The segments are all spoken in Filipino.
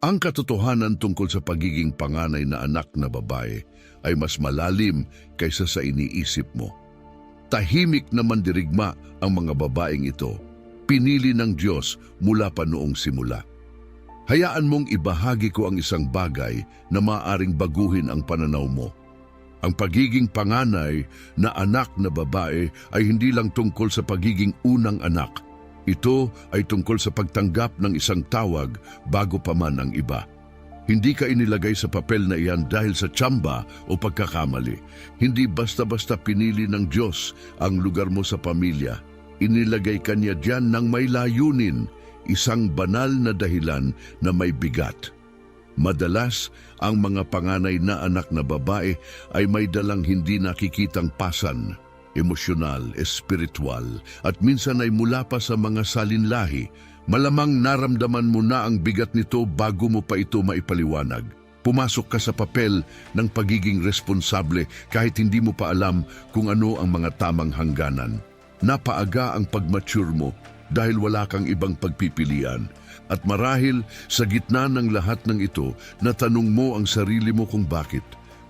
Ang katotohanan tungkol sa pagiging panganay na anak na babae ay mas malalim kaysa sa iniisip mo. Tahimik na mandirigma ang mga babaeng ito, pinili ng Diyos mula pa noong simula. Hayaan mong ibahagi ko ang isang bagay na maaaring baguhin ang pananaw mo. Ang pagiging panganay na anak na babae ay hindi lang tungkol sa pagiging unang anak. Ito ay tungkol sa pagtanggap ng isang tawag bago pa man ang iba. Hindi ka inilagay sa papel na iyan dahil sa tsamba o pagkakamali. Hindi basta-basta pinili ng Diyos ang lugar mo sa pamilya. Inilagay ka niya diyan ng may layunin, isang banal na dahilan na may bigat. Madalas, ang mga panganay na anak na babae ay may dalang hindi nakikitang pasan, emosyonal, espiritual, at minsan ay mula pa sa mga salinlahi. Malamang naramdaman mo na ang bigat nito bago mo pa ito maipaliwanag. Pumasok ka sa papel ng pagiging responsable kahit hindi mo pa alam kung ano ang mga tamang hangganan. Napaaga ang pag-mature mo dahil wala kang ibang pagpipilian. At marahil sa gitna ng lahat ng ito, natanong mo ang sarili mo kung bakit.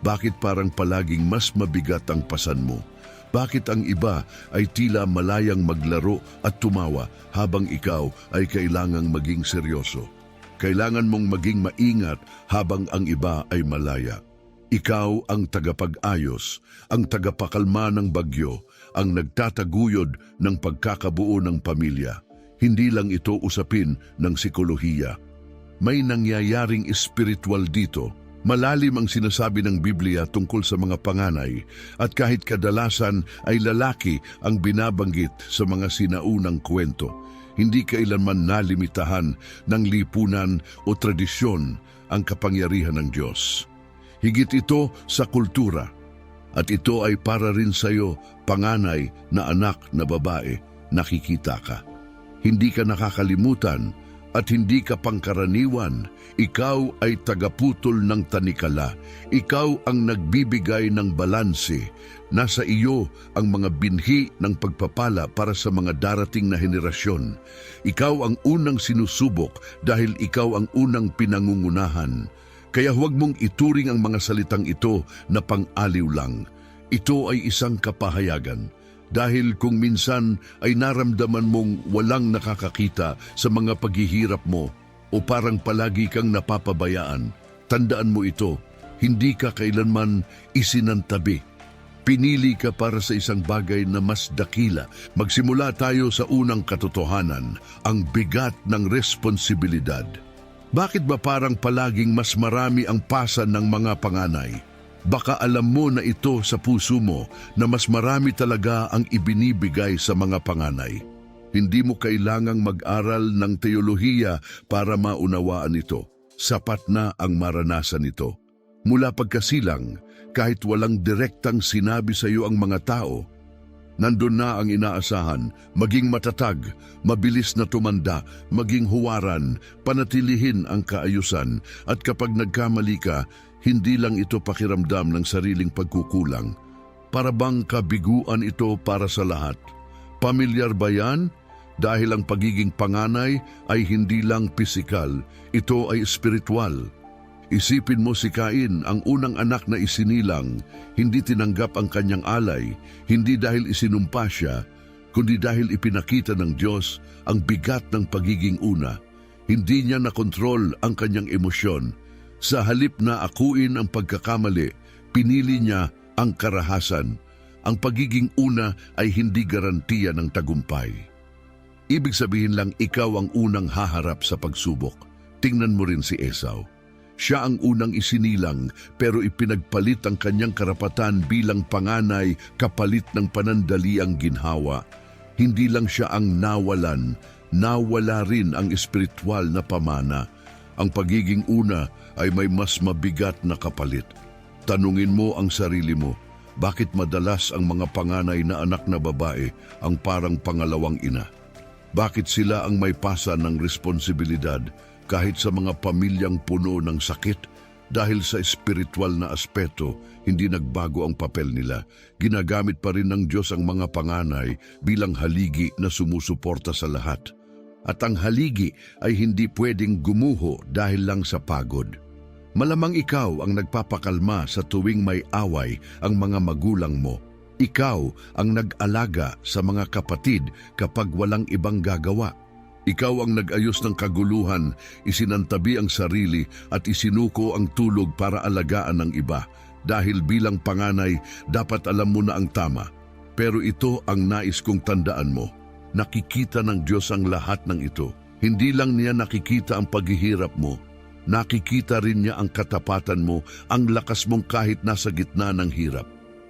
Bakit parang palaging mas mabigat ang pasan mo? Bakit ang iba ay tila malayang maglaro at tumawa habang ikaw ay kailangang maging seryoso? Kailangan mong maging maingat habang ang iba ay malaya. Ikaw ang tagapag-ayos, ang tagapakalma ng bagyo, ang nagtataguyod ng pagkakabuo ng pamilya. Hindi lang ito usapin ng psikolohiya. May nangyayaring espiritual dito. Malalim ang sinasabi ng Biblia tungkol sa mga panganay at kahit kadalasan ay lalaki ang binabanggit sa mga sinaunang kwento, hindi kailanman nalimitahan ng lipunan o tradisyon ang kapangyarihan ng Diyos. Higit ito sa kultura at ito ay para rin sa iyo, panganay na anak na babae, nakikita ka. Hindi ka nakakalimutan at hindi ka pangkaraniwan. Ikaw ay tagaputol ng tanikala. Ikaw ang nagbibigay ng balanse. Nasa iyo ang mga binhi ng pagpapala para sa mga darating na henerasyon. Ikaw ang unang sinusubok dahil ikaw ang unang pinangungunahan. Kaya huwag mong ituring ang mga salitang ito na pang-aliw lang. Ito ay isang kapahayagan. Dahil kung minsan ay naramdaman mong walang nakakakita sa mga paghihirap mo o parang palagi kang napapabayaan, tandaan mo ito, hindi ka kailanman isinantabi. Pinili ka para sa isang bagay na mas dakila. Magsimula tayo sa unang katotohanan, ang bigat ng responsibilidad. Bakit ba parang palaging mas marami ang pasan ng mga panganay? Baka alam mo na ito sa puso mo na mas marami talaga ang ibinibigay sa mga panganay. Hindi mo kailangang mag-aral ng teolohiya para maunawaan ito. Sapat na ang maranasan ito. Mula pagkasilang, kahit walang direktang sinabi sa iyo ang mga tao, nandun na ang inaasahan, maging matatag, mabilis na tumanda, maging huwaran, panatilihin ang kaayusan, at kapag nagkamali ka, hindi lang ito pakiramdam ng sariling pagkukulang. Para bang kabiguan ito para sa lahat? Pamilyar ba yan? Dahil ang pagiging panganay ay hindi lang pisikal, ito ay espiritual. Isipin mo si Cain, ang unang anak na isinilang, hindi tinanggap ang kanyang alay, hindi dahil isinumpa siya, kundi dahil ipinakita ng Diyos ang bigat ng pagiging una. Hindi niya nakontrol ang kanyang emosyon. Sa halip na akuin ang pagkakamali, pinili niya ang karahasan. Ang pagiging una ay hindi garantiya ng tagumpay. Ibig sabihin lang ikaw ang unang haharap sa pagsubok. Tingnan mo rin si Esau. Siya ang unang isinilang pero ipinagpalit ang kanyang karapatan bilang panganay kapalit ng panandaliang ginhawa. Hindi lang siya ang nawalan, nawala rin ang espiritual na pamana. Ang pagiging una ay may mas mabigat na kapalit. Tanungin mo ang sarili mo, bakit madalas ang mga panganay na anak na babae ang parang pangalawang ina? Bakit sila ang may pasa ng responsibilidad kahit sa mga pamilyang puno ng sakit? Dahil sa espiritual na aspeto, hindi nagbago ang papel nila. Ginagamit pa rin ng Diyos ang mga panganay bilang haligi na sumusuporta sa lahat. at ang haligi ay hindi pwedeng gumuho dahil lang sa pagod. Malamang ikaw ang nagpapakalma sa tuwing may away ang mga magulang mo. Ikaw ang nag-alaga sa mga kapatid kapag walang ibang gagawa. Ikaw ang nag-ayos ng kaguluhan, isinantabi ang sarili at isinuko ang tulog para alagaan ng iba. Dahil bilang panganay, dapat alam mo na ang tama. Pero ito ang nais kong tandaan mo. Nakikita ng Diyos ang lahat ng ito. Hindi lang niya nakikita ang paghihirap mo. Nakikita rin niya ang katapatan mo, ang lakas mong kahit nasa gitna ng hirap.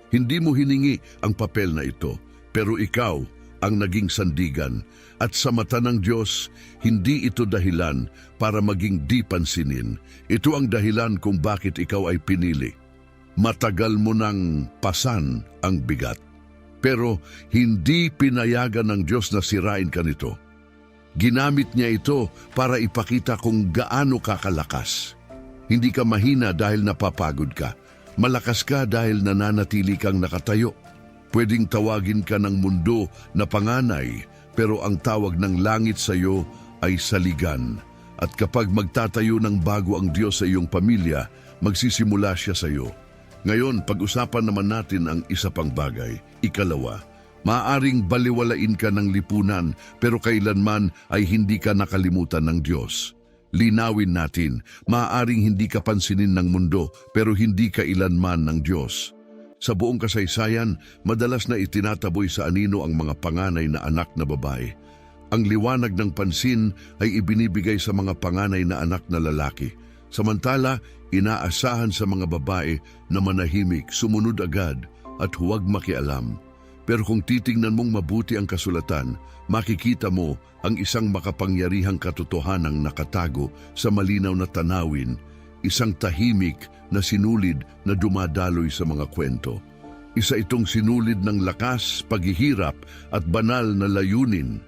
Hindi mo hiningi ang papel na ito, pero ikaw ang naging sandigan. At sa mata ng Diyos, hindi ito dahilan para maging di pansinin. Ito ang dahilan kung bakit ikaw ay pinili. Matagal mo nang pasan ang bigat. Pero hindi pinayagan ng Diyos na sirain ka nito. Ginamit niya ito para ipakita kung gaano ka kalakas. Hindi ka mahina dahil napapagod ka. Malakas ka dahil nananatili kang nakatayo. Pwedeng tawagin ka ng mundo na panganay, pero ang tawag ng langit sa iyo ay saligan. At kapag magtatayo ng bago ang Diyos sa iyong pamilya, magsisimula siya sa iyo. Ngayon, pag-usapan naman natin ang isa pang bagay. Ikalawa, maaaring baliwalain ka ng lipunan pero kailanman ay hindi ka nakalimutan ng Diyos. Linawin natin, maaaring hindi ka pansinin ng mundo pero hindi ka ilanman ng Diyos. Sa buong kasaysayan, madalas na itinataboy sa anino ang mga panganay na anak na babae. Ang liwanag ng pansin ay ibinibigay sa mga panganay na anak na lalaki. Samantala, inaasahan sa mga babae na manahimik, sumunod agad at huwag makialam. Pero kung titingnan mong mabuti ang kasulatan, makikita mo ang isang makapangyarihang katotohanang nakatago sa malinaw na tanawin, isang tahimik na sinulid na dumadaloy sa mga kwento. Isa itong sinulid ng lakas, paghihirap at banal na layunin.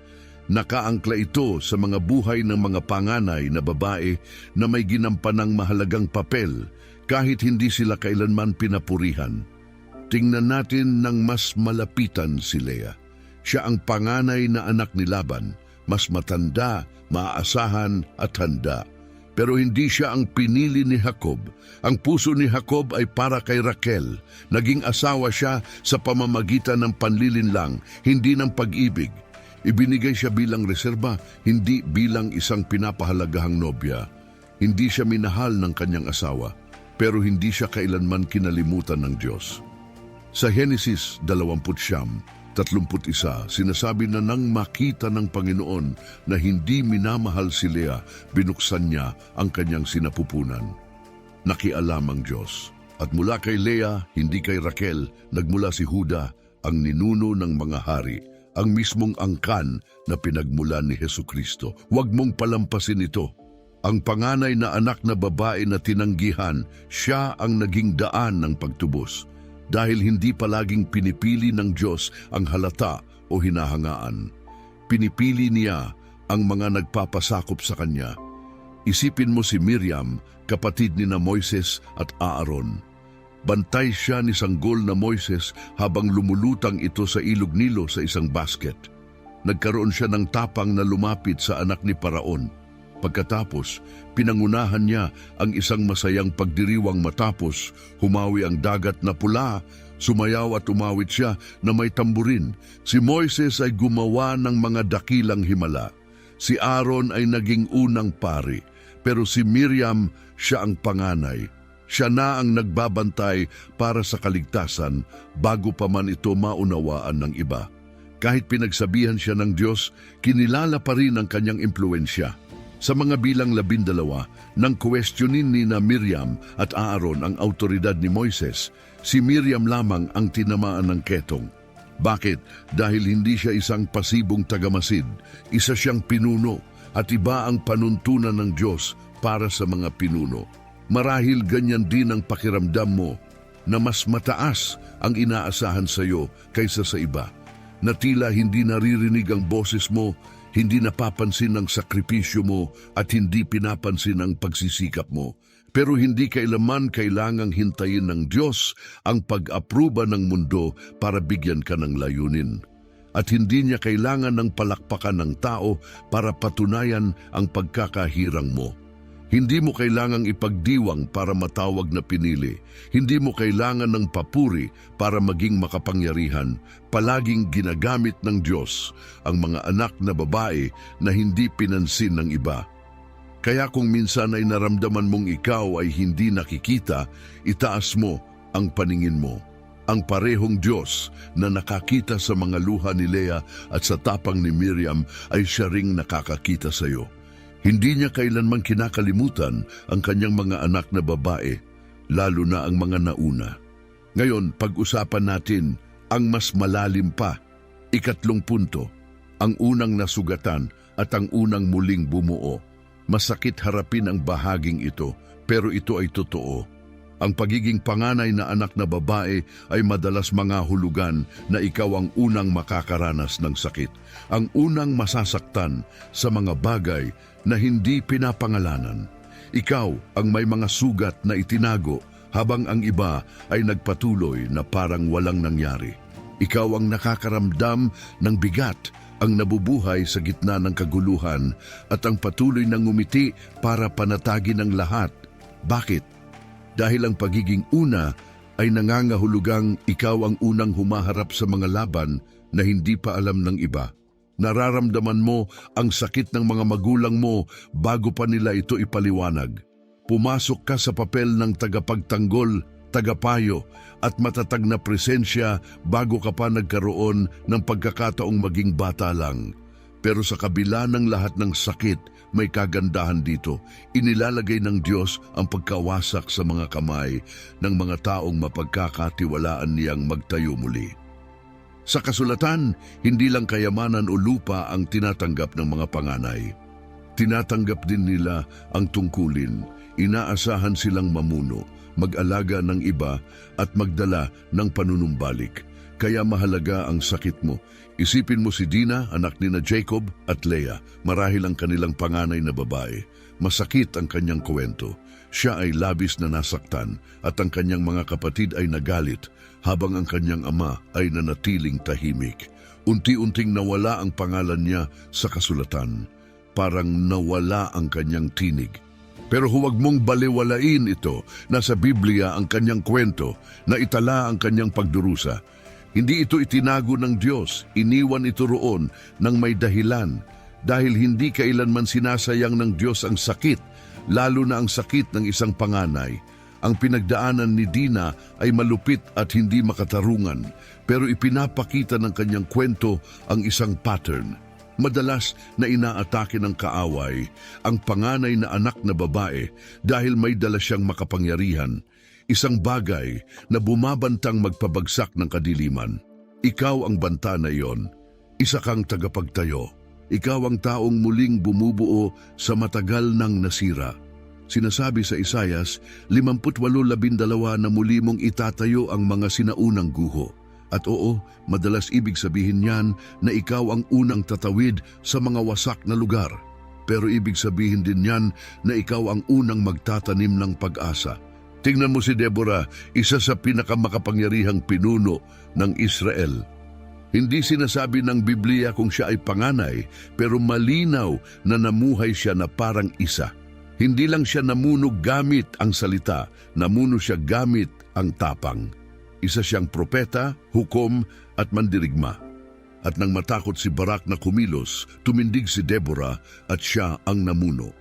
Nakaangkla ito sa mga buhay ng mga panganay na babae na may ginampanang mahalagang papel kahit hindi sila kailanman pinapurihan. Tingnan natin ng mas malapitan si Lea. Siya ang panganay na anak ni Laban, mas matanda, maaasahan at handa. Pero hindi siya ang pinili ni Jacob. Ang puso ni Jacob ay para kay Raquel. Naging asawa siya sa pamamagitan ng panlilinlang, hindi ng pag-ibig. Ibinigay siya bilang reserba, hindi bilang isang pinapahalagahang nobya. Hindi siya minahal ng kanyang asawa, pero hindi siya kailanman kinalimutan ng Diyos. Sa Henesis 20:31, sinasabi na nang makita ng Panginoon na hindi minamahal si Lea, binuksan niya ang kanyang sinapupunan. Nakialam ang Diyos. At mula kay Lea, hindi kay Raquel, nagmula si Juda, ang ninuno ng mga hari, ang mismong angkan na pinagmulan ni Hesukristo. Huwag mong palampasin ito. Ang panganay na anak na babae na tinanggihan, siya ang naging daan ng pagtubos. Dahil hindi palaging pinipili ng Diyos ang halata o hinahangaan. Pinipili niya ang mga nagpapasakop sa kanya. Isipin mo si Miriam, kapatid ni na Moises at Aaron. Bantay siya ni sanggol na Moises habang lumulutang ito sa ilog Nilo sa isang basket. Nagkaroon siya ng tapang na lumapit sa anak ni Paraon. Pagkatapos, pinangunahan niya ang isang masayang pagdiriwang matapos humawi ang dagat na pula, sumayaw at umawit siya na may tamburin. Si Moises ay gumawa ng mga dakilang himala. Si Aaron ay naging unang pari, pero si Miriam siya ang panganay. Siya na ang nagbabantay para sa kaligtasan bago pa man ito maunawaan ng iba. Kahit pinagsabihan siya ng Diyos, kinilala pa rin ang kanyang impluensya. Sa mga bilang 12, nang questionin ni na Miriam at Aaron ang autoridad ni Moises, si Miriam lamang ang tinamaan ng ketong. Bakit? Dahil hindi siya isang pasibong tagamasid, isa siyang pinuno at iba ang panuntunan ng Diyos para sa mga pinuno. Marahil ganyan din ang pakiramdam mo na mas mataas ang inaasahan sa iyo kaysa sa iba. Na tila hindi naririnig ang boses mo, hindi napapansin ang sakripisyo mo at hindi pinapansin ang pagsisikap mo. Pero hindi kailanman kailangang hintayin ng Diyos ang pag-apruba ng mundo para bigyan ka ng layunin. at hindi niya kailangan ng palakpakan ng tao para patunayan ang pagkakahirang mo. Hindi mo kailangang ipagdiwang para matawag na pinili. Hindi mo kailangan ng papuri para maging makapangyarihan. Palaging ginagamit ng Diyos ang mga anak na babae na hindi pinansin ng iba. Kaya kung minsan ay naramdaman mong ikaw ay hindi nakikita, itaas mo ang paningin mo. Ang parehong Diyos na nakakita sa mga luha ni Leah at sa tapang ni Miriam ay siya ring nakakakita sa iyo. Hindi niya kailanman kinakalimutan ang kanyang mga anak na babae, lalo na ang mga nauna. Ngayon, pag-usapan natin ang mas malalim pa. Ikatlong punto, ang unang nasugatan at ang unang muling bumuo. Masakit harapin ang bahaging ito, pero ito ay totoo. Ang pagiging panganay na anak na babae ay madalas mga hulugan na ikaw ang unang makakaranas ng sakit. Ang unang masasaktan sa mga bagay na hindi pinapangalanan. Ikaw ang may mga sugat na itinago habang ang iba ay nagpatuloy na parang walang nangyari. Ikaw ang nakakaramdam ng bigat, ang nabubuhay sa gitna ng kaguluhan at ang patuloy na ngumiti para panatagin ang lahat. Bakit? Dahil ang pagiging una ay nangangahulugang ikaw ang unang humaharap sa mga laban na hindi pa alam ng iba. Nararamdaman mo ang sakit ng mga magulang mo bago pa nila ito ipaliwanag. Pumasok ka sa papel ng tagapagtanggol, tagapayo at matatag na presensya bago ka pa nagkaroon ng pagkakataong maging bata lang. Pero sa kabila ng lahat ng sakit, may kagandahan dito. Inilalagay ng Diyos ang pagkawasak sa mga kamay ng mga taong mapagkakatiwalaan niyang magtayo muli. Sa kasulatan, hindi lang kayamanan o lupa ang tinatanggap ng mga panganay. Tinatanggap din nila ang tungkulin. Inaasahan silang mamuno, mag-alaga ng iba at magdala ng panunumbalik. Kaya mahalaga ang sakit mo. Isipin mo si Dina, anak ni na Jacob at Leah, marahil ang kanilang panganay na babae. Masakit ang kanyang kwento. Siya ay labis na nasaktan at ang kanyang mga kapatid ay nagalit habang ang kanyang ama ay nanatiling tahimik. Unti-unting nawala ang pangalan niya sa kasulatan. Parang nawala ang kanyang tinig. Pero huwag mong baliwalain ito. Nasa Biblia ang kanyang kwento na itala ang kanyang pagdurusa. Hindi ito itinago ng Diyos, iniwan ito roon ng may dahilan dahil hindi kailanman sinasayang ng Diyos ang sakit, lalo na ang sakit ng isang panganay. Ang pinagdaanan ni Dina ay malupit at hindi makatarungan, pero ipinapakita ng kanyang kwento ang isang pattern. Madalas na inaatake ng kaaway ang panganay na anak na babae dahil may dala siyang makapangyarihan. Isang bagay na bumabantang magpabagsak ng kadiliman. Ikaw ang banta na iyon. Isa kang tagapagtayo. Ikaw ang taong muling bumubuo sa matagal nang nasira. Sinasabi sa Isayas 58:12 na muli mong itatayo ang mga sinaunang guho. At oo, madalas ibig sabihin niyan na ikaw ang unang tatawid sa mga wasak na lugar. Pero ibig sabihin din niyan na ikaw ang unang magtatanim ng pag-asa. Tingnan mo si Deborah, isa sa pinakamakapangyarihang pinuno ng Israel. Hindi sinasabi ng Biblia kung siya ay panganay, pero malinaw na namuhay siya na parang isa. Hindi lang siya namuno gamit ang salita, namuno siya gamit ang tapang. Isa siyang propeta, hukom at mandirigma. At nang matakot si Barak na kumilos, tumindig si Deborah at siya ang namuno.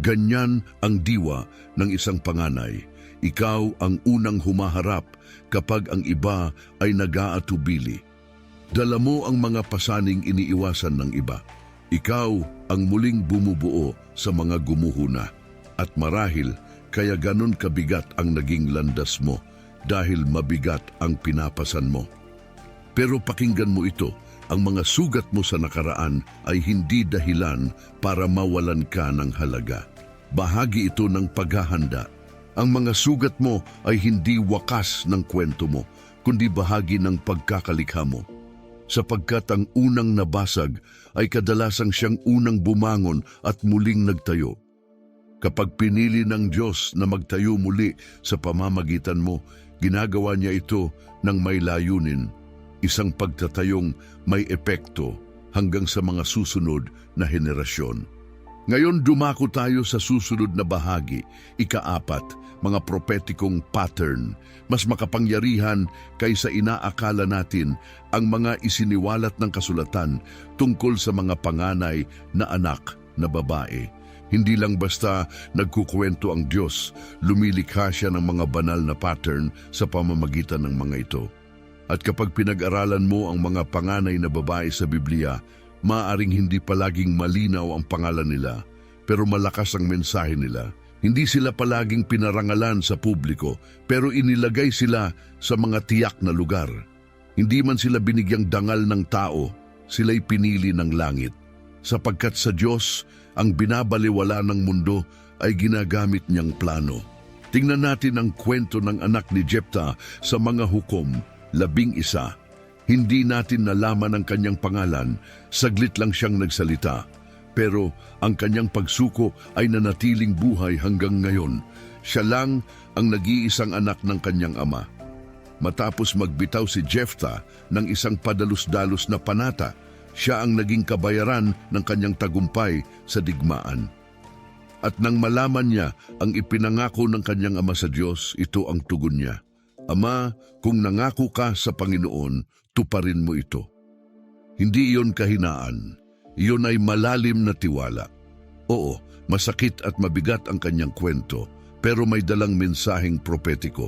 Ganyan ang diwa ng isang panganay. Ikaw ang unang humaharap kapag ang iba ay nag-aatubili. Dala mo ang mga pasaning iniiwasan ng iba. Ikaw ang muling bumubuo sa mga gumuhuna. At marahil kaya ganun kabigat ang naging landas mo dahil mabigat ang pinapasan mo. Pero pakinggan mo ito, ang mga sugat mo sa nakaraan ay hindi dahilan para mawalan ka ng halaga. Bahagi ito ng paghahanda. Ang mga sugat mo ay hindi wakas ng kwento mo, kundi bahagi ng pagkakalikha mo. Sapagkat ang unang nabasag ay kadalasang siyang unang bumangon at muling nagtayo. Kapag pinili ng Diyos na magtayo muli sa pamamagitan mo, ginagawa niya ito ng may layunin. isang pagtatayong may epekto hanggang sa mga susunod na henerasyon. Ngayon dumako tayo sa susunod na bahagi, ika-4, mga propetikong pattern. Mas makapangyarihan kaysa inaakala natin ang mga isiniwalat ng kasulatan tungkol sa mga panganay na anak na babae. Hindi lang basta nagkukwento ang Diyos, lumilikha siya ng mga banal na pattern sa pamamagitan ng mga ito. At kapag pinag-aralan mo ang mga panganay na babae sa Biblia, maaaring hindi palaging malinaw ang pangalan nila, pero malakas ang mensahe nila. Hindi sila palaging pinarangalan sa publiko, pero inilagay sila sa mga tiyak na lugar. Hindi man sila binigyang dangal ng tao, sila'y pinili ng langit. Sapagkat sa Diyos, ang binabaliwala ng mundo ay ginagamit niyang plano. Tingnan natin ang kwento ng anak ni Jepta sa mga Hukom 11. Hindi natin nalaman ang kanyang pangalan, saglit lang siyang nagsalita. Pero ang kanyang pagsuko ay nanatiling buhay hanggang ngayon. Siya lang ang nag-iisang anak ng kanyang ama. Matapos magbitaw si Jepta ng isang padalus-dalus na panata, siya ang naging kabayaran ng kanyang tagumpay sa digmaan. At nang malaman niya ang ipinangako ng kanyang ama sa Diyos, ito ang tugon niya. Ama, kung nangako ka sa Panginoon, tuparin mo ito. Hindi iyon kahinaan. Iyon ay malalim na tiwala. Oo, masakit at mabigat ang kanyang kwento, pero may dalang mensaheng propetiko.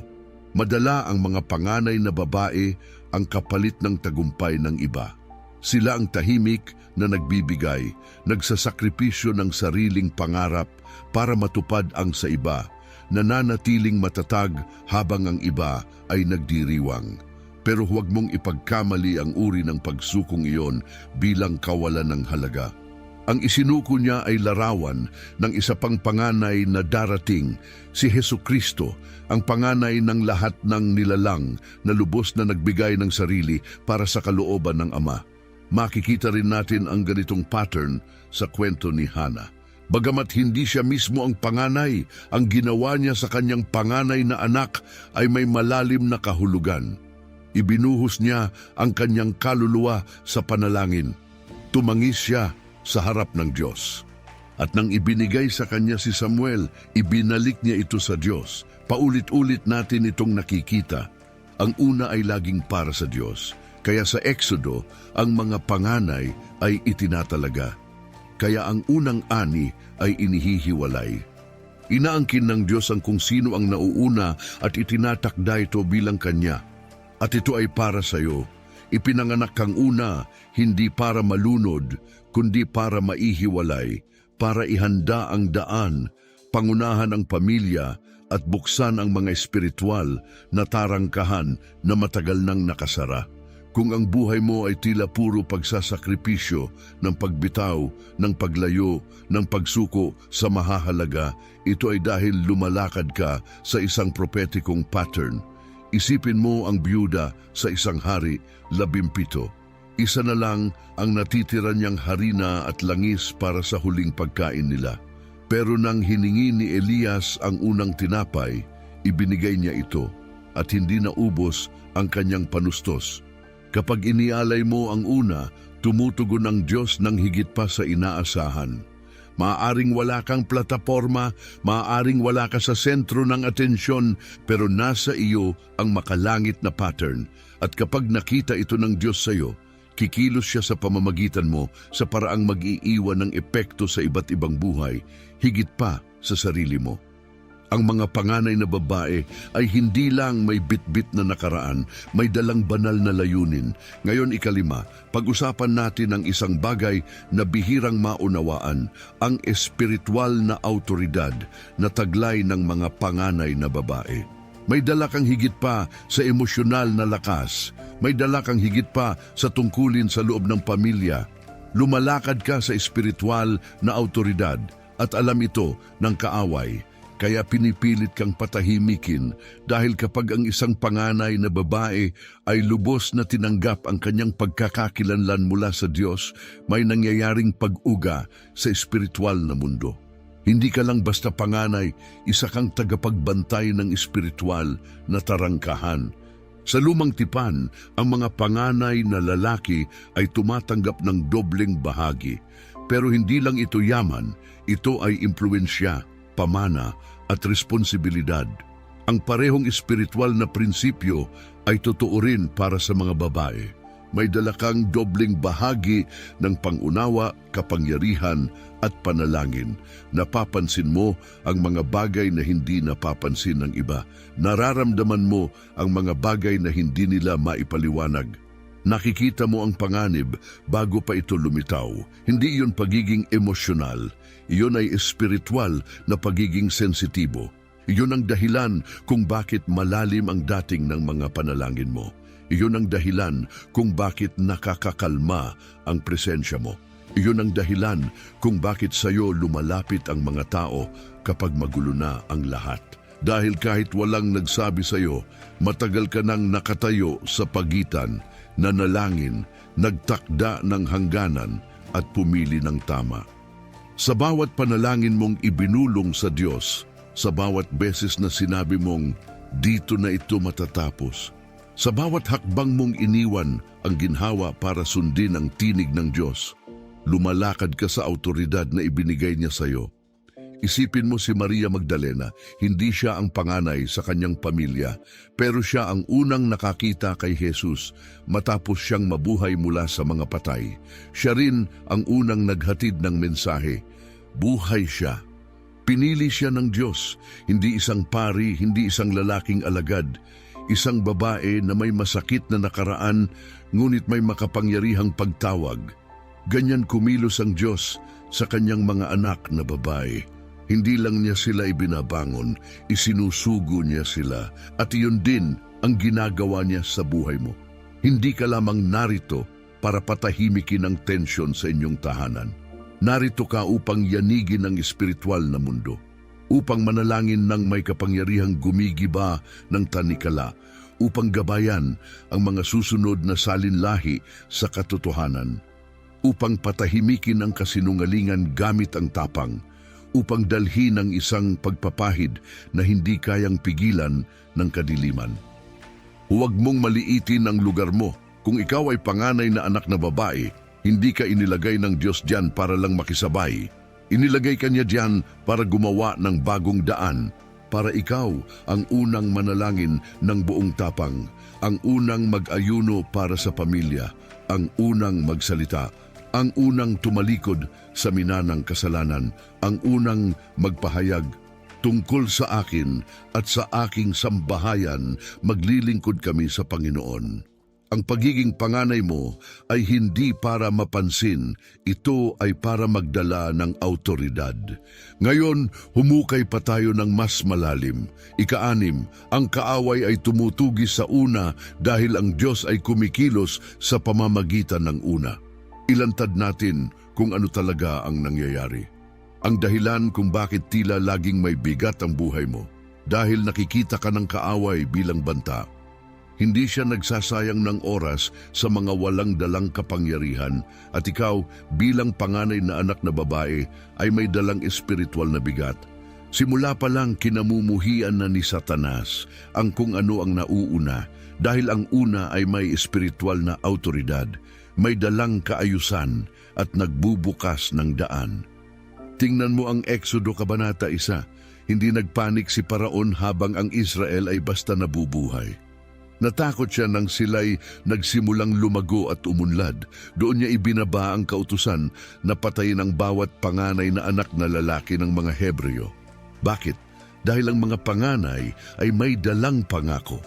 Madala ang mga panganay na babae ang kapalit ng tagumpay ng iba. Sila ang tahimik na nagbibigay, nagsasakripisyo ng sariling pangarap para matupad ang sa iba, nananatiling matatag habang ang iba ay nagdiriwang. Pero huwag mong ipagkamali ang uri ng pagsukong iyon bilang kawalan ng halaga. Ang isinuko niya ay larawan ng isa pang panganay na darating, si Hesukristo, ang panganay ng lahat ng nilalang na lubos na nagbigay ng sarili para sa kalooban ng Ama. Makikita rin natin ang ganitong pattern sa kwento ni Hana. Bagamat hindi siya mismo ang panganay, ang ginawa niya sa kanyang panganay na anak ay may malalim na kahulugan. Ibinuhos niya ang kanyang kaluluwa sa panalangin. Tumangis siya sa harap ng Diyos. At nang ibinigay sa kanya si Samuel, ibinalik niya ito sa Diyos. Paulit-ulit natin itong nakikita. Ang una ay laging para sa Diyos. Kaya sa Exodo, ang mga panganay ay itinatalaga. Kaya ang unang ani ay inihihiwalay. Inaangkin ng Diyos ang kung sino ang nauuna at itinatakda ito bilang kanya. At ito ay para sa iyo. Ipinanganak kang una, hindi para malunod, kundi para maihiwalay, para ihanda ang daan, pangunahan ang pamilya, at buksan ang mga espiritual na tarangkahan na matagal nang nakasara. Kung ang buhay mo ay tila puro pagsasakripisyo ng pagbitaw, ng paglayo, ng pagsuko sa mahahalaga, ito ay dahil lumalakad ka sa isang propetikong pattern. Isipin mo ang byuda sa isang hari, 17. Isa na lang ang natitira niyang harina at langis para sa huling pagkain nila. Pero nang hiningi ni Elias ang unang tinapay, ibinigay niya ito at hindi naubos ang kanyang panustos. Kapag inialay mo ang una, tumutugon ang Diyos ng higit pa sa inaasahan. Maaaring wala kang plataporma, maaaring wala ka sa sentro ng atensyon, pero nasa iyo ang makalangit na pattern. At kapag nakita ito ng Diyos sa iyo, kikilos siya sa pamamagitan mo sa paraang mag-iiwan ng epekto sa iba't ibang buhay, higit pa sa sarili mo. Ang mga panganay na babae ay hindi lang may bitbit na nakaraan, may dalang banal na layunin. Ngayon 5, pag-usapan natin ang isang bagay na bihirang maunawaan, ang espiritual na autoridad na taglay ng mga panganay na babae. May dala kang higit pa sa emosyonal na lakas, may dala kang higit pa sa tungkulin sa loob ng pamilya. Lumalakad ka sa espiritual na autoridad at alam ito ng kaaway. Kaya pinipilit kang patahimikin dahil kapag ang isang panganay na babae ay lubos na tinanggap ang kanyang pagkakakilanlan mula sa Diyos, may nangyayaring pag-uga sa espiritual na mundo. Hindi ka lang basta panganay, isa kang tagapagbantay ng espiritual na tarangkahan. Sa lumang tipan, ang mga panganay na lalaki ay tumatanggap ng dobleng bahagi. Pero hindi lang ito yaman, ito ay impluensya, pamana at responsibilidad. Ang parehong espiritual na prinsipyo ay totoo rin para sa mga babae. May dala kang dobleng bahagi ng pangunawa, kapangyarihan at panalangin. Napapansin mo ang mga bagay na hindi napapansin ng iba. Nararamdaman mo ang mga bagay na hindi nila maipaliwanag. Nakikita mo ang panganib bago pa ito lumitaw. Hindi iyon pagiging emosyonal. Iyon ay espiritual na pagiging sensitibo. Iyon ang dahilan kung bakit malalim ang dating ng mga panalangin mo. Iyon ang dahilan kung bakit nakakakalma ang presensya mo. Iyon ang dahilan kung bakit sa'yo lumalapit ang mga tao kapag magulo na ang lahat. Dahil kahit walang nagsabi sa'yo, matagal ka nang nakatayo sa pagitan, nanalangin, nagtakda ng hangganan at pumili ng tama. Sa bawat panalangin mong ibinulong sa Diyos, sa bawat beses na sinabi mong, dito na ito matatapos, sa bawat hakbang mong iniwan ang ginhawa para sundin ang tinig ng Diyos, lumalakad ka sa autoridad na ibinigay niya sa iyo. Isipin mo si Maria Magdalena, hindi siya ang panganay sa kanyang pamilya, pero siya ang unang nakakita kay Jesus matapos siyang mabuhay mula sa mga patay. Siya rin ang unang naghatid ng mensahe. Buhay siya. Pinili siya ng Diyos, hindi isang pari, hindi isang lalaking alagad, isang babae na may masakit na nakaraan, ngunit may makapangyarihang pagtawag. Ganyan kumilos ang Diyos sa kanyang mga anak na babae. Hindi lang niya sila ibinabangon, isinusugo niya sila. At iyon din ang ginagawa niya sa buhay mo. Hindi ka lamang narito para patahimikin ang tensyon sa inyong tahanan. Narito ka upang yanigin ang espiritual na mundo, upang manalangin ng may kapangyarihang gumigiba ng tanikala, upang gabayan ang mga susunod na salinlahi sa katotohanan, upang patahimikin ang kasinungalingan gamit ang tapang, upang dalhin ang isang pagpapahid na hindi kayang pigilan ng kadiliman. Huwag mong maliitin ang lugar mo. Kung ikaw ay panganay na anak na babae, hindi ka inilagay ng Diyos diyan para lang makisabay. Inilagay ka niya diyan para gumawa ng bagong daan, para ikaw ang unang manalangin ng buong tapang, ang unang mag-ayuno para sa pamilya, ang unang magsalita, ang unang tumalikod sa minanang kasalanan, ang unang magpahayag, tungkol sa akin at sa aking sambahayan, maglilingkod kami sa Panginoon. Ang pagiging panganay mo ay hindi para mapansin, ito ay para magdala ng autoridad. Ngayon, humukay pa tayo ng mas malalim. Ika-6, ang kaaway ay tumutugi sa una dahil ang Diyos ay kumikilos sa pamamagitan ng una. Ilantad natin kung ano talaga ang nangyayari. Ang dahilan kung bakit tila laging may bigat ang buhay mo, dahil nakikita ka ng kaaway bilang banta. Hindi siya nagsasayang ng oras sa mga walang dalang kapangyarihan at ikaw bilang panganay na anak na babae ay may dalang espiritual na bigat. Simula pa lang kinamumuhian na ni Satanas ang kung ano ang nauuna dahil ang una ay may espiritual na autoridad, may dalang kaayusan at nagbubukas ng daan. Tingnan mo ang Exodo Kabanata 1, hindi nagpanik si Paraon habang ang Israel ay basta nabubuhay. Natakot siya nang sila'y nagsimulang lumago at umunlad. Doon niya ibinaba ang kautusan na patayin ang bawat panganay na anak na lalaki ng mga Hebreo. Bakit? Dahil ang mga panganay ay may dalang pangako,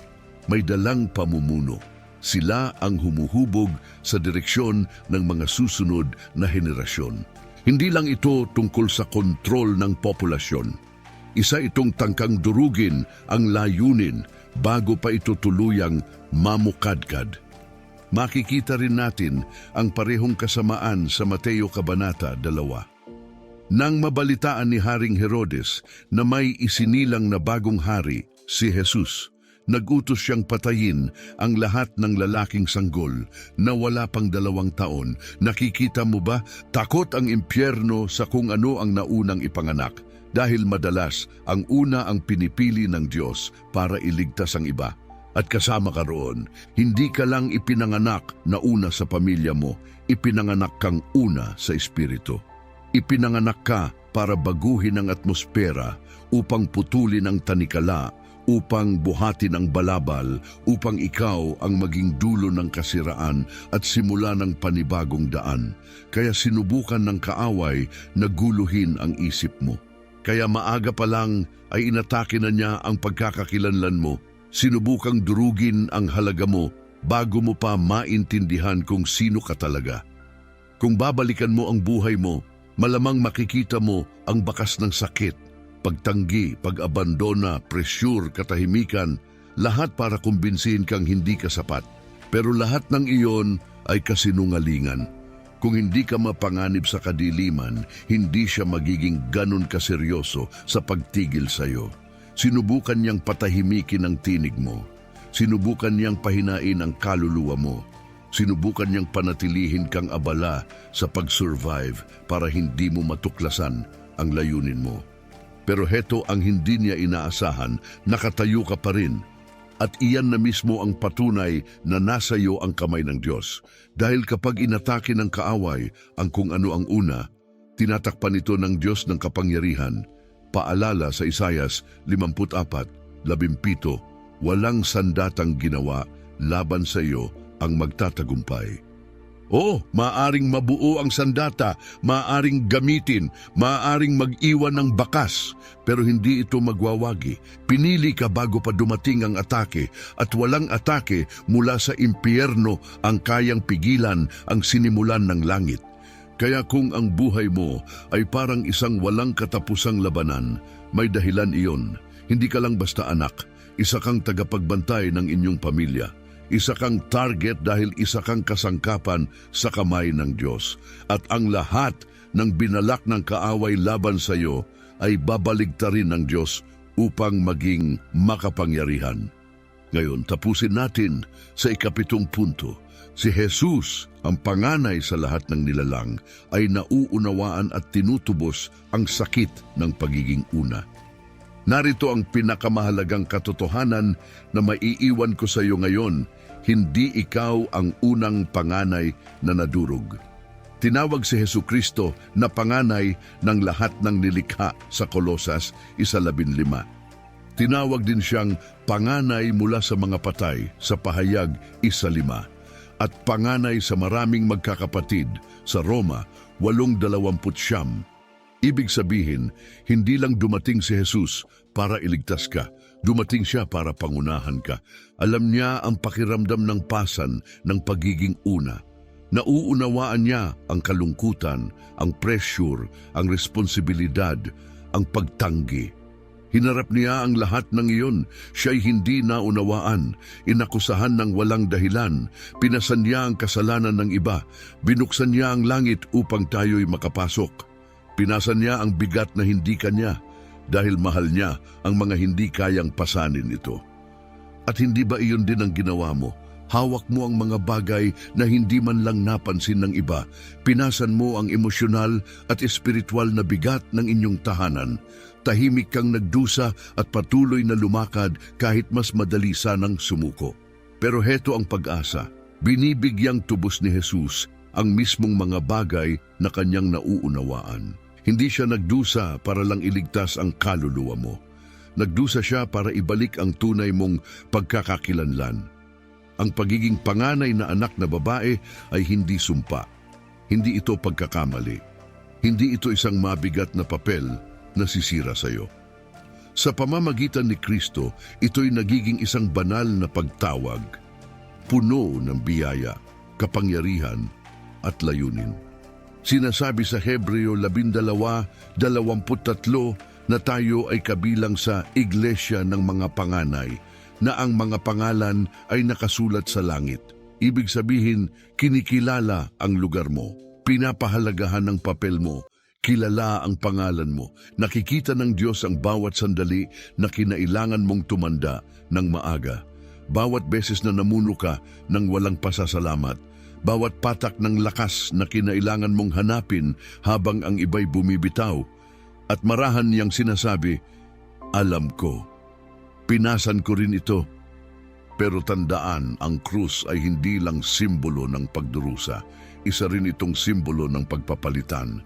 may dalang pamumuno. Sila ang humuhubog sa direksyon ng mga susunod na henerasyon. Hindi lang ito tungkol sa kontrol ng populasyon. Isa itong tangkang durugin ang layunin bago pa ito tuluyang mamukadkad. Makikita rin natin ang parehong kasamaan sa Mateo Kabanata 2. Nang mabalitaan ni Haring Herodes na may isinilang na bagong hari, si Jesus, nagutos siyang patayin ang lahat ng lalaking sanggol na wala pang 2 taon. Nakikita mo ba, takot ang impyerno sa kung ano ang naunang ipanganak. Dahil madalas ang una ang pinipili ng Diyos para iligtas ang iba. at kasama ka roon. Hindi ka lang ipinanganak na una sa pamilya mo, ipinanganak kang una sa Espiritu. Ipinanganak ka para baguhin ang atmosfera, upang putulin ang tanikala, upang buhatin ang balabal, upang ikaw ang maging dulo ng kasiraan at simula ng panibagong daan. Kaya sinubukan ng kaaway na guluhin ang isip mo. Kaya maaga pa lang ay inatake na niya ang pagkakakilanlan mo. Sinubukang durugin ang halaga mo bago mo pa maintindihan kung sino ka talaga. Kung babalikan mo ang buhay mo, malamang makikita mo ang bakas ng sakit, pagtanggi, pag-abandona, presyur, katahimikan, lahat para kumbinsihin kang hindi ka sapat. Pero lahat ng iyon ay kasinungalingan. Kung hindi ka mapanganib sa kadiliman, hindi siya magiging ganun kaseryoso sa pagtigil sa iyo. Sinubukan niyang patahimikin ang tinig mo. Sinubukan niyang pahinain ang kaluluwa mo. Sinubukan niyang panatilihin kang abala sa pag-survive para hindi mo matuklasan ang layunin mo. Pero heto ang hindi niya inaasahan, nakatayo ka pa rin. At iyan na mismo ang patunay na nasa iyo ang kamay ng Diyos. Dahil kapag inatake ng kaaway ang kung ano ang una, tinatakpan ito ng Diyos ng kapangyarihan. Paalala sa Isaias 54:17, walang sandatang ginawa laban sa iyo ang magtatagumpay. Maaring mabuo ang sandata, maaring gamitin, maaring mag-iwan ng bakas, pero hindi ito magwawagi. Pinili ka bago pa dumating ang atake, at walang atake mula sa impyerno ang kayang pigilan ang sinimulan ng langit. Kaya kung ang buhay mo ay parang isang walang katapusang labanan, may dahilan iyon. Hindi ka lang basta anak, isa kang tagapagbantay ng inyong pamilya. Isa kang target dahil isa kang kasangkapan sa kamay ng Diyos. At ang lahat ng binalak ng kaaway laban sa iyo ay babaligtarin ng Diyos upang maging makapangyarihan. Ngayon, tapusin natin sa 7 punto. Si Jesus, ang panganay sa lahat ng nilalang, ay nauunawaan at tinutubos ang sakit ng pagiging una. Narito ang pinakamahalagang katotohanan na maiiwan ko sa iyo ngayon: hindi ikaw ang unang panganay na nadurog. Tinawag si Hesukristo na panganay ng lahat ng nilikha sa Kolosas 1:15. Tinawag din siyang panganay mula sa mga patay sa Pahayag 1:5 at panganay sa maraming magkakapatid sa Roma 8:29. Ibig sabihin, hindi lang dumating si Jesus para iligtas ka, dumating siya para pangunahan ka. Alam niya ang pakiramdam ng pasan ng pagiging una. Nauunawaan niya ang kalungkutan, ang pressure, ang responsibilidad, ang pagtanggi. Hinarap niya ang lahat ng iyon. Siya'y hindi naunawaan, inakusahan ng walang dahilan, pinasan niya ang kasalanan ng iba, binuksan niya ang langit upang tayo'y makapasok. Pinasan niya ang bigat na hindi kanya, dahil mahal niya ang mga hindi kayang pasanin ito. At hindi ba iyon din ang ginawa mo? Hawak mo ang mga bagay na hindi man lang napansin ng iba. Pinasan mo ang emosyonal at espiritual na bigat ng inyong tahanan. Tahimik kang nagdusa at patuloy na lumakad kahit mas madali sanang sumuko. Pero heto ang pag-asa. Binibigyang tubos ni Jesus ang mismong mga bagay na kanyang nauunawaan. Hindi siya nagdusa para lang iligtas ang kaluluwa mo. Nagdusa siya para ibalik ang tunay mong pagkakakilanlan. Ang pagiging panganay na anak na babae ay hindi sumpa. Hindi ito pagkakamali. Hindi ito isang mabigat na papel na sisira sa iyo. Sa pamamagitan ni Kristo, ito'y nagiging isang banal na pagtawag, puno ng biyaya, kapangyarihan at layunin. Sinasabi sa Hebreo 12:23 na tayo ay kabilang sa iglesia ng mga panganay, na ang mga pangalan ay nakasulat sa langit. Ibig sabihin, kinikilala ang lugar mo, pinapahalagahan ang papel mo, kilala ang pangalan mo, nakikita ng Diyos ang bawat sandali na kinailangan mong tumanda ng maaga. Bawat beses na namuno ka ng walang pasasalamat, bawat patak ng lakas na kinailangan mong hanapin habang ang iba'y bumibitaw, at marahan niyang sinasabi, alam ko, pinasan ko rin ito. Pero tandaan, ang krus ay hindi lang simbolo ng pagdurusa. Isa rin itong simbolo ng pagpapalitan.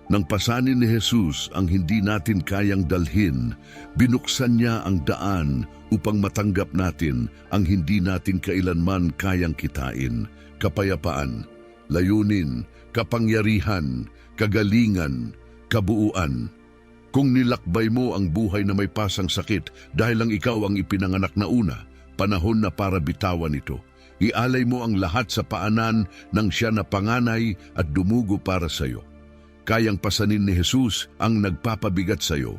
Nang pasanin ni Jesus ang hindi natin kayang dalhin, binuksan niya ang daan upang matanggap natin ang hindi natin kailanman kayang kitain. Kapayapaan, layunin, kapangyarihan, kagalingan, kabuuan. Kung nilakbay mo ang buhay na may pasang sakit dahil lang ikaw ang ipinanganak na una, panahon na para bitawan ito. Ialay mo ang lahat sa paanan ng siya na panganay at dumugo para sa iyo. Kayang pasanin ni Jesus ang nagpapabigat sa iyo.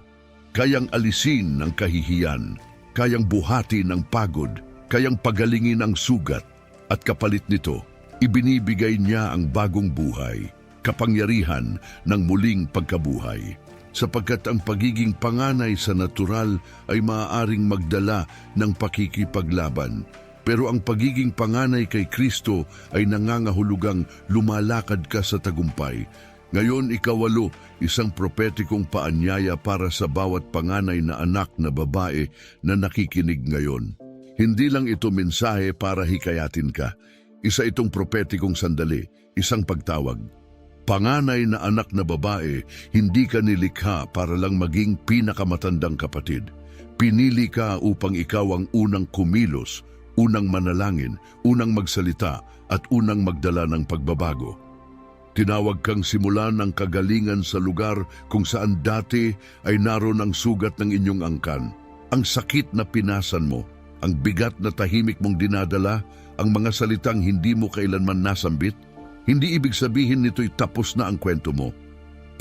Kayang alisin ng kahihiyan. Kayang buhati ng pagod. Kayang pagalingin ang sugat. At kapalit nito, ibinibigay niya ang bagong buhay, kapangyarihan ng muling pagkabuhay. Sapagkat ang pagiging panganay sa natural ay maaaring magdala ng pakikipaglaban. Pero ang pagiging panganay kay Kristo ay nangangahulugang lumalakad ka sa tagumpay. Ngayon, ikawalo, isang propetikong paanyaya para sa bawat panganay na anak na babae na nakikinig ngayon. Hindi lang ito mensahe para hikayatin ka. Isa itong propetikong sandali, isang pagtawag. Panganay na anak na babae, hindi ka nilikha para lang maging pinakamatandang kapatid. Pinili ka upang ikaw ang unang kumilos, unang manalangin, unang magsalita at unang magdala ng pagbabago. Tinawag kang simulan ng kagalingan sa lugar kung saan dati ay naroon ang sugat ng inyong angkan. Ang sakit na pinasan mo, ang bigat na tahimik mong dinadala, ang mga salitang hindi mo kailanman nasambit, hindi ibig sabihin nito'y tapos na ang kwento mo.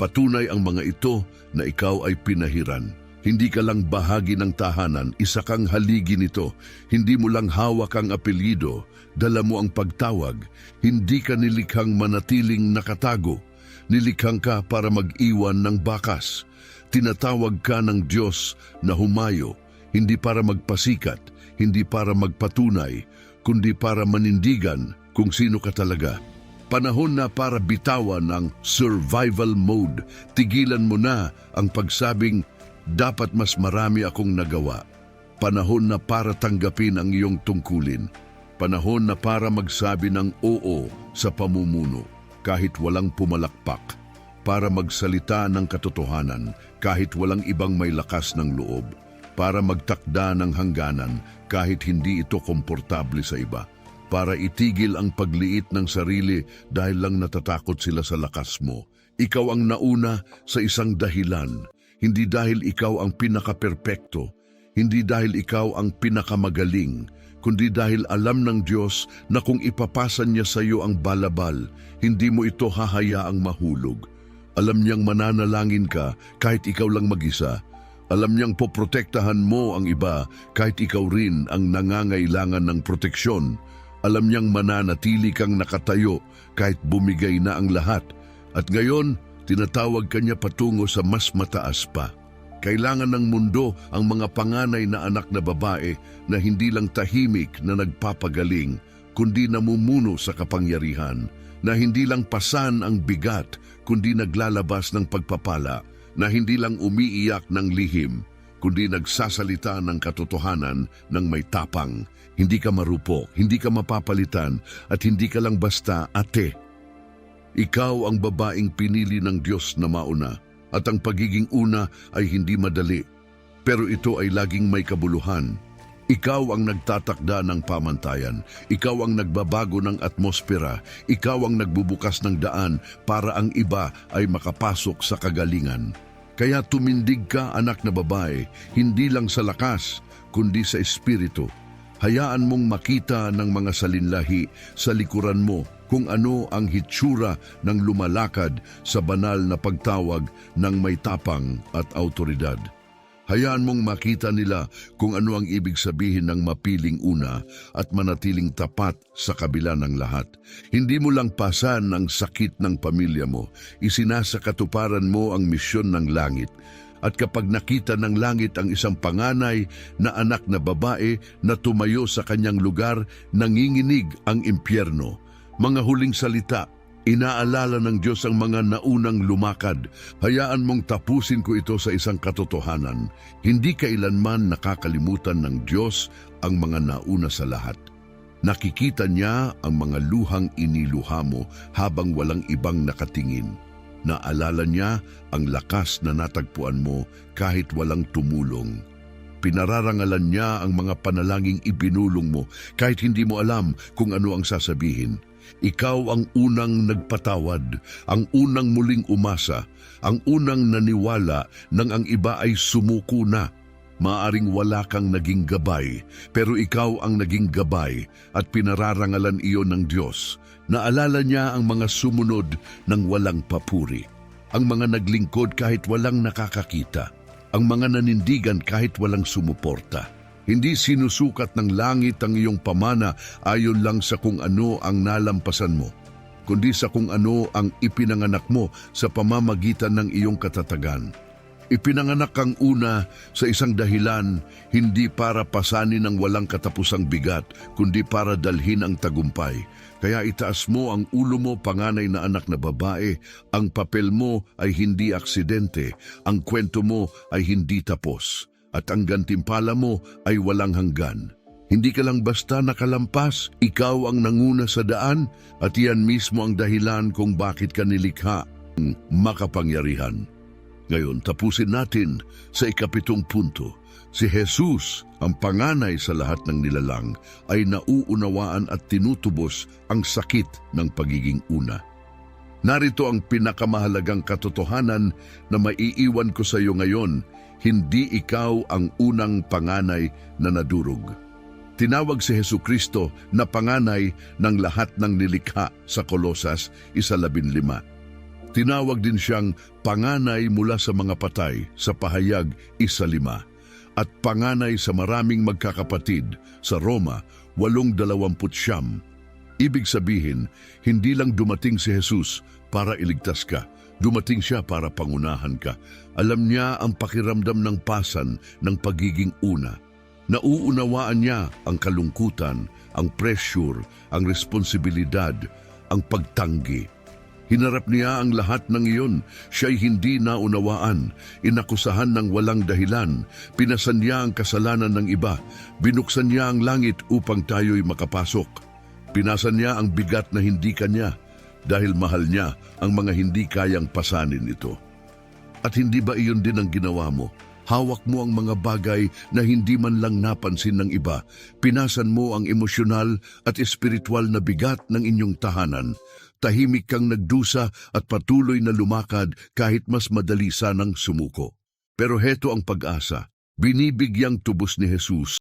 Patunay ang mga ito na ikaw ay pinahiran. Hindi ka lang bahagi ng tahanan, isa kang haligi nito. Hindi mo lang hawak ang apelyido, dala mo ang pagtawag. Hindi ka nilikhang manatiling nakatago. Nilikhang ka para mag-iwan ng bakas. Tinatawag ka ng Diyos na humayo, hindi para magpasikat, hindi para magpatunay, kundi para manindigan kung sino ka talaga. Panahon na para bitawan ang survival mode. Tigilan mo na ang pagsabing, dapat mas marami akong nagawa. Panahon na para tanggapin ang iyong tungkulin. Panahon na para magsabi ng oo sa pamumuno kahit walang pumalakpak. Para magsalita ng katotohanan kahit walang ibang may lakas ng loob. Para magtakda ng hangganan kahit hindi ito komportable sa iba. Para itigil ang pagliit ng sarili dahil lang natatakot sila sa lakas mo. Ikaw ang nauna sa isang dahilan. Hindi dahil ikaw ang pinaka-perpekto, hindi dahil ikaw ang pinakamagaling, kundi dahil alam ng Diyos na kung ipapasan niya sa iyo ang balabal, hindi mo ito hahayaang mahulog. Alam niyang mananalangin ka kahit ikaw lang mag-isa. Alam niyang poprotektahan mo ang iba kahit ikaw rin ang nangangailangan ng proteksyon. Alam niyang mananatili kang nakatayo kahit bumigay na ang lahat. At ngayon, tinatawag kanya patungo sa mas mataas pa. Kailangan ng mundo ang mga panganay na anak na babae na hindi lang tahimik na nagpapagaling, kundi namumuno sa kapangyarihan, na hindi lang pasan ang bigat, kundi naglalabas ng pagpapala, na hindi lang umiiyak ng lihim, kundi nagsasalita ng katotohanan ng may tapang. Hindi ka marupok, hindi ka mapapalitan, at hindi ka lang basta ate. Ikaw ang babaeng pinili ng Diyos na mauna, at ang pagiging una ay hindi madali. Pero ito ay laging may kabuluhan. Ikaw ang nagtatakda ng pamantayan. Ikaw ang nagbabago ng atmosfera. Ikaw ang nagbubukas ng daan para ang iba ay makapasok sa kagalingan. Kaya tumindig ka, anak na babae, hindi lang sa lakas, kundi sa espiritu. Hayaan mong makita ng mga salinlahi sa likuran mo kung ano ang hitsura ng lumalakad sa banal na pagtawag ng may tapang at autoridad. Hayaan mong makita nila kung ano ang ibig sabihin ng mapiling una at manatiling tapat sa kabila ng lahat. Hindi mo lang pasan ang sakit ng pamilya mo, isinasakatuparan mo ang misyon ng langit. At kapag nakita ng langit ang isang panganay na anak na babae na tumayo sa kanyang lugar, nanginginig ang impyerno. Mga huling salita, Inaalala ng Diyos ang mga naunang lumakad. Hayaan mong tapusin ko ito sa isang katotohanan. Hindi kailanman nakakalimutan ng Diyos ang mga nauna sa lahat. Nakikita niya ang mga luhang iniluha mo habang walang ibang nakatingin. Naalala niya ang lakas na natagpuan mo kahit walang tumulong. Pinararangalan niya ang mga panalangin ibinulong mo kahit hindi mo alam kung ano ang sasabihin. Ikaw ang unang nagpatawad, ang unang muling umasa, ang unang naniwala nang ang iba ay sumuko na. Maaring wala kang naging gabay, pero ikaw ang naging gabay at pinararangalan iyon ng Diyos. Naalala niya ang mga sumunod ng walang papuri, ang mga naglingkod kahit walang nakakakita, ang mga nanindigan kahit walang sumuporta. Hindi sinusukat ng langit ang iyong pamana ayon lang sa kung ano ang nalampasan mo, kundi sa kung ano ang ipinanganak mo sa pamamagitan ng iyong katatagan. Ipinanganak kang una sa isang dahilan, hindi para pasanin ang walang katapusang bigat, kundi para dalhin ang tagumpay. Kaya itaas mo ang ulo mo, panganay na anak na babae. Ang papel mo ay hindi aksidente, ang kwento mo ay hindi tapos, at ang gantimpala mo ay walang hanggan. Hindi ka lang basta nakalampas, ikaw ang nanguna sa daan, at iyan mismo ang dahilan kung bakit ka nilikha, makapangyarihan. Ngayon, tapusin natin sa ikapitong punto. Si Jesus, ang panganay sa lahat ng nilalang, ay nauunawaan at tinutubos ang sakit ng pagiging una. Narito ang pinakamahalagang katotohanan na maiiwan ko sa iyo ngayon: hindi ikaw ang unang panganay na nadurog. Tinawag si Hesukristo na panganay ng lahat ng nilikha sa Kolosas 1:15. Tinawag din siyang panganay mula sa mga patay sa Pahayag 1:5 at panganay sa maraming magkakapatid sa Roma 8:29. Ibig sabihin, hindi lang dumating si Jesus para iligtas ka, dumating siya para pangunahan ka. Alam niya ang pakiramdam ng pasan ng pagiging una. Nauunawaan niya ang kalungkutan, ang pressure, ang responsibilidad, ang pagtanggi. Hinarap niya ang lahat ng iyon. Siya'y hindi naunawaan, inakusahan ng walang dahilan, pinasan niya ang kasalanan ng iba, binuksan niya ang langit upang tayo'y makapasok. Pinasan niya ang bigat na hindi kanya, dahil mahal niya ang mga hindi kayang pasanin ito. At hindi ba iyon din ang ginawa mo? Hawak mo ang mga bagay na hindi man lang napansin ng iba. Pinasan mo ang emosyonal at espiritual na bigat ng inyong tahanan. Tahimik kang nagdusa at patuloy na lumakad kahit mas madali sanang sumuko. Pero heto ang pag-asa. Binibigyang tubos ni Jesus